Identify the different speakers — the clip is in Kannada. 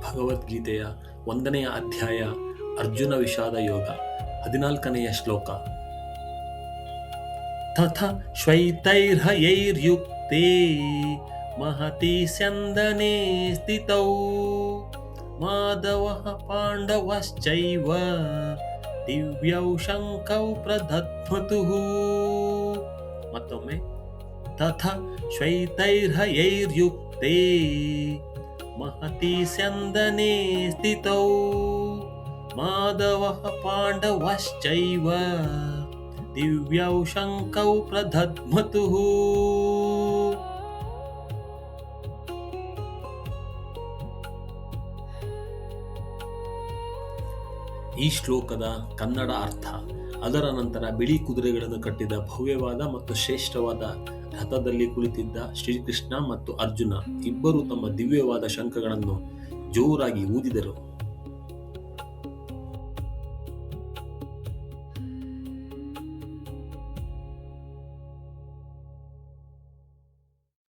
Speaker 1: ಭಗವದ್ಗೀತೆಯ 1ನೆಯ ಅಧ್ಯಾಯ ಅರ್ಜುನ ವಿಷಾದ ಯೋಗ 14ನೆಯ ಶ್ಲೋಕ. ತಥಾ ಶ್ವೈತೈರ್ಹಯೈರ್ಯುಕ್ತೇ ಮಹತಿ ಸ್ಯಂದನೆ ಸ್ಥಿತೌ ಮಾಧವಃ ಪಾಂಡವಶ್ಚೈವ ದಿವ್ಯೌ ಶಂಕೌ ಪ್ರದಧ್ಮತುಃ. ಮತ್ತೊಮ್ಮೆ, ತಥಾ ಶ್ವೈತೈರ್ಹಯೈರ್ಯುಕ್ತೇ ಮಹತಿ ಸ್ಯಂದನೆ ಸ್ಥಿತೌ ಮಾಧವಃ ಪಾಂಡವಶ್ಚೈವ ದಿವ್ಯೌ ಶಂಕೌ ಪ್ರದಧ್ಮತುಃ. ಈ ಶ್ಲೋಕದ ಕನ್ನಡ ಅರ್ಥ: ಅದರ ನಂತರ ಬಿಳಿ ಕುದುರೆಗಳನ್ನು ಕಟ್ಟಿದ ಭವ್ಯವಾದ ಮತ್ತು ಶ್ರೇಷ್ಠವಾದ ರಥದಲ್ಲಿ ಕುಳಿತಿದ್ದ ಶ್ರೀಕೃಷ್ಣ ಮತ್ತು ಅರ್ಜುನ ಇಬ್ಬರೂ ತಮ್ಮ ದಿವ್ಯವಾದ ಶಂಖಗಳನ್ನು ಜೋರಾಗಿ ಊದಿದರು.